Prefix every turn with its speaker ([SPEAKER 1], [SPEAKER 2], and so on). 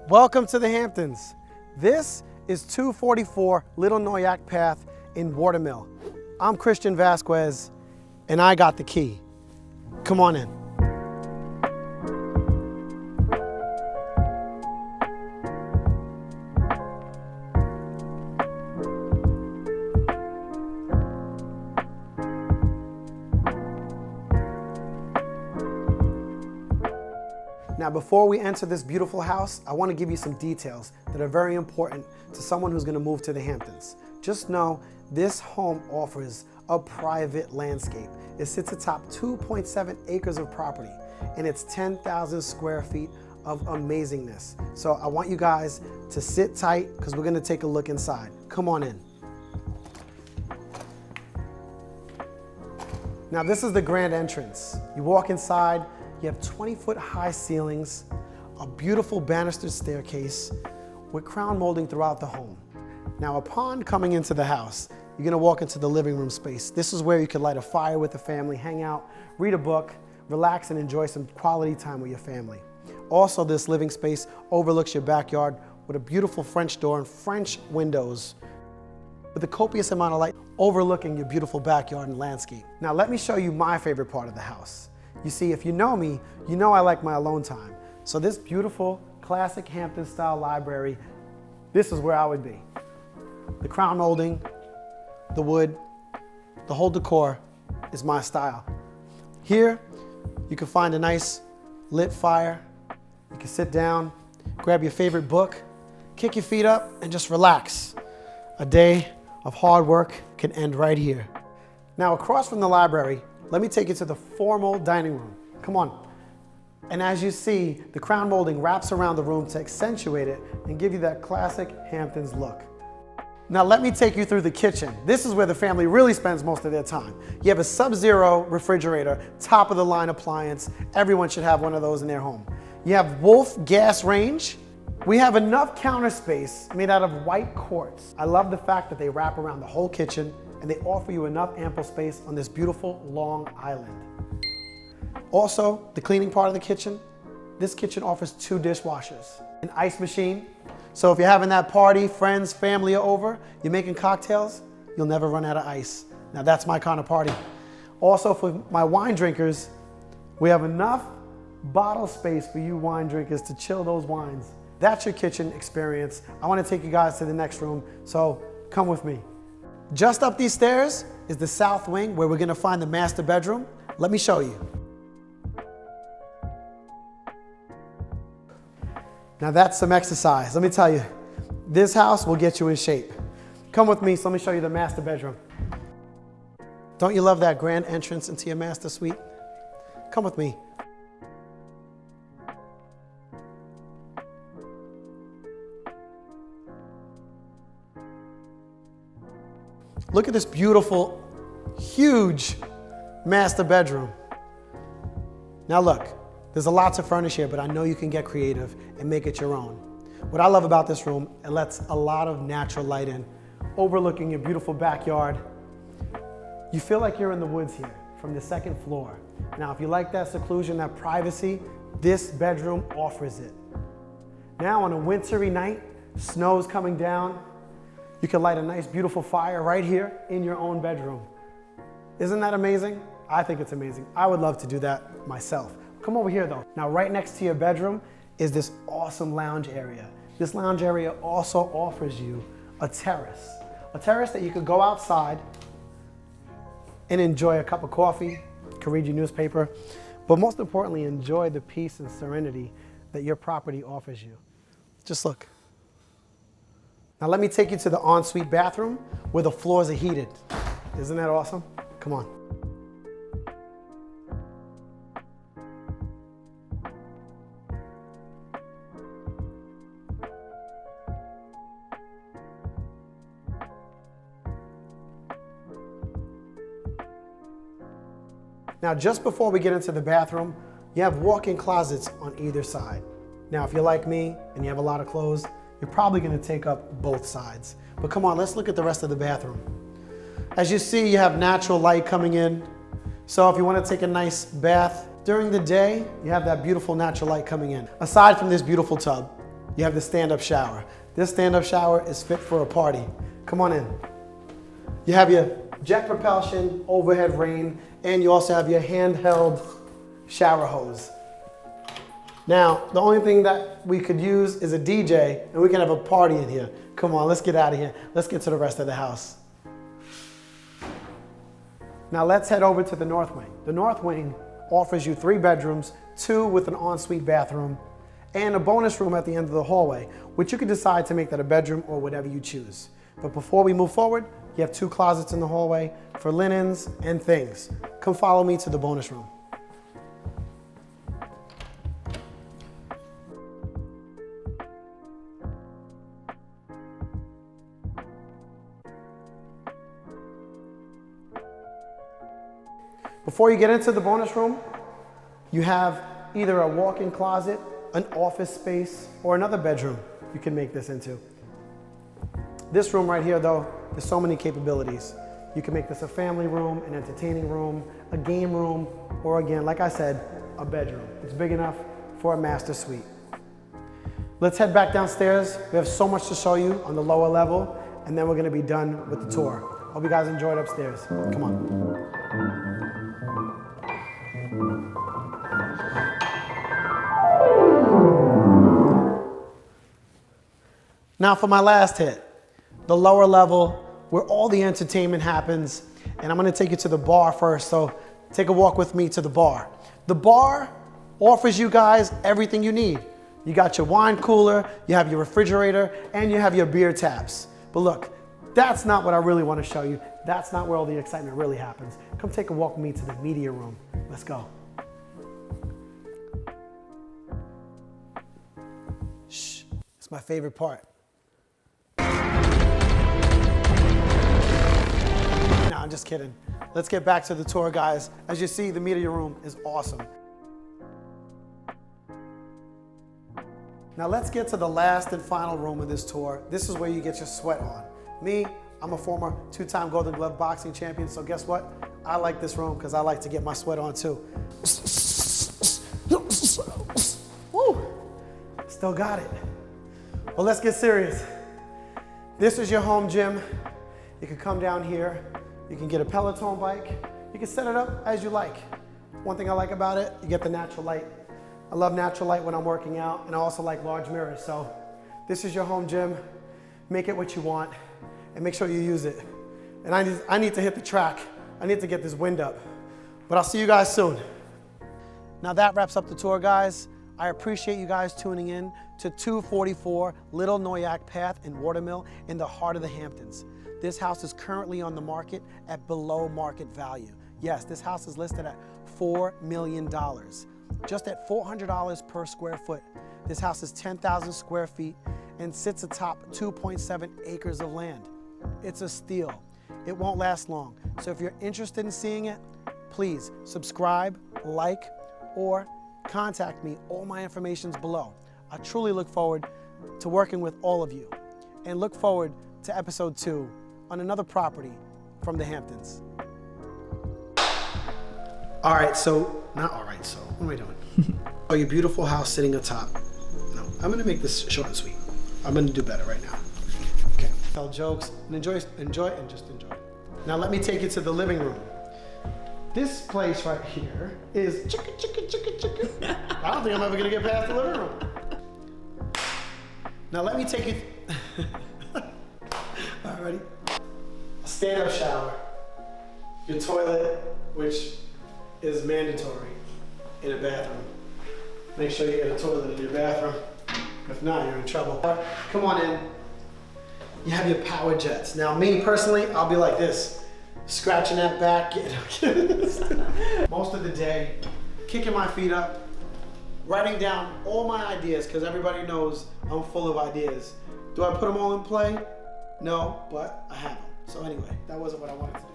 [SPEAKER 1] Welcome to the Hamptons. This is 244 Little Noyack Path in Watermill. I'm Kristian Vasquez, and I got the key. Come on in. Now, before we enter this beautiful house, I want to give you some details that are very important to someone who's going to move to the Hamptons. Just know this home offers a private landscape. It sits atop 2.7 acres of property, and it's 10,000 square feet of amazingness. So I want you guys to sit tight because we're going to take a look inside. Come on in. Now, this is the grand entrance. You walk inside. You have 20-foot high ceilings, a beautiful banistered staircase with crown molding throughout the home. Now, upon coming into the house, you're gonna walk into the living room space. This is where you could light a fire with the family, hang out, read a book, relax, and enjoy some quality time with your family. Also, this living space overlooks your backyard with a beautiful French door and French windows with a copious amount of light overlooking your beautiful backyard and landscape. Now, let me show you my favorite part of the house. You see, if you know me, you know I like my alone time. So this beautiful, classic Hampton style library, this is where I would be. The crown molding, the wood, the whole decor is my style. Here, you can find a nice lit fire. You can sit down, grab your favorite book, kick your feet up, and just relax. A day of hard work can end right here. Now, across from the library, let me take you to the formal dining room. Come on. And as you see, the crown molding wraps around the room to accentuate it and give you that classic Hamptons look. Now let me take you through the kitchen. This is where the family really spends most of their time. You have a Sub-Zero refrigerator, top of the line appliance. Everyone should have one of those in their home. You have Wolf gas range. We have enough counter space made out of white quartz. I love the fact that they wrap around the whole kitchen and they offer you enough ample space on this beautiful long island. Also, the cleaning part of the kitchen, this kitchen offers 2 dishwashers, an ice machine. So if you're having that party, friends, family are over, you're making cocktails, you'll never run out of ice. Now that's my kind of party. Also for my wine drinkers, we have enough bottle space for you wine drinkers to chill those wines. That's your kitchen experience. I want to take you guys to the next room, so come with me. Just up these stairs is the south wing where we're gonna find the master bedroom. Let me show you. Now that's some exercise. Let me tell you, this house will get you in shape. Come with me, so let me show you the master bedroom. Don't you love that grand entrance into your master suite? Come with me. Look at this beautiful, huge master bedroom. Now look, there's a lot to furnish here, but I know you can get creative and make it your own. What I love about this room, it lets a lot of natural light in, overlooking your beautiful backyard. You feel like you're in the woods here from the 2nd floor. Now, if you like that seclusion, that privacy, this bedroom offers it. Now on a wintry night, snow's coming down, you can light a nice, beautiful fire right here in your own bedroom. Isn't that amazing? I think it's amazing. I would love to do that myself. Come over here though. Now, right next to your bedroom is this awesome lounge area. This lounge area also offers you a terrace that you could go outside and enjoy a cup of coffee, you can read your newspaper, but most importantly, enjoy the peace and serenity that your property offers you. Just look. Now let me take you to the ensuite bathroom where the floors are heated. Isn't that awesome? Come on. Now, just before we get into the bathroom, you have walk-in closets on either side. Now, if you're like me and you have a lot of clothes, you're probably gonna take up both sides. But come on, let's look at the rest of the bathroom. As you see, you have natural light coming in. So if you wanna take a nice bath during the day, you have that beautiful natural light coming in. Aside from this beautiful tub, you have the stand-up shower. This stand-up shower is fit for a party. Come on in. You have your jet propulsion, overhead rain, and you also have your handheld shower hose. Now, the only thing that we could use is a DJ, and we can have a party in here. Come on, let's get out of here. Let's get to the rest of the house. Now let's head over to the north wing. The north wing offers you 3 bedrooms, 2 with an ensuite bathroom, and a bonus room at the end of the hallway, which you can decide to make that a bedroom or whatever you choose. But before we move forward, you have 2 closets in the hallway for linens and things. Come follow me to the bonus room. Before you get into the bonus room, you have either a walk-in closet, an office space, or another bedroom you can make this into. This room right here though, there's so many capabilities. You can make this a family room, an entertaining room, a game room, or again, like I said, a bedroom. It's big enough for a master suite. Let's head back downstairs. We have so much to show you on the lower level, and then we're gonna be done with the tour. Hope you guys enjoyed upstairs. Come on. Now for my last hit, the lower level where all the entertainment happens, and I'm gonna take you to the bar first, so take a walk with me to the bar. The bar offers you guys everything you need. You got your wine cooler, you have your refrigerator, and you have your beer taps. But look, that's not what I really wanna show you. That's not where all the excitement really happens. Come take a walk with me to the media room. Let's go. Shh, it's my favorite part. No, I'm just kidding. Let's get back to the tour, guys. As you see, the media room is awesome. Now let's get to the last and final room of this tour. This is where you get your sweat on. Me, I'm a former 2-time Golden Glove boxing champion, so guess what? I like this room because I like to get my sweat on too. Woo! Still got it. Well, let's get serious. This is your home gym. You can come down here. You can get a Peloton bike. You can set it up as you like. One thing I like about it, you get the natural light. I love natural light when I'm working out, and I also like large mirrors. So this is your home gym. Make it what you want, and make sure you use it. And I need to hit the track. I need to get this wind up. But I'll see you guys soon. Now that wraps up the tour, guys. I appreciate you guys tuning in to 244 Little Noyack Path in Watermill in the heart of the Hamptons. This house is currently on the market at below market value. Yes, this house is listed at $4 million, just at $400 per square foot. This house is 10,000 square feet and sits atop 2.7 acres of land. It's a steal. It won't last long. So if you're interested in seeing it, please subscribe, like, or contact me. All my information's below. I truly look forward to working with all of you, and look forward to episode 2 on another property from the Hamptons. All right, so, not all right, so, what am I doing? Oh, your beautiful house sitting atop. No, I'm gonna make this short and sweet. I'm gonna do better right now. Okay, tell jokes and enjoy and just enjoy. Now let me take you to the living room. This place right here is chicka, chicka, chicka, chicka. I don't think I'm ever gonna get past the living room. Now let me take you, all right, ready? A stand-up shower, your toilet, which is mandatory in a bathroom. Make sure you get a toilet in your bathroom. If not, you're in trouble. Come on in. You have your power jets. Now me personally, I'll be like this, scratching that back. Most of the day, kicking my feet up, writing down all my ideas, because everybody knows I'm full of ideas. Do I put them all in play? No, but I have them. So anyway, that wasn't what I wanted to do.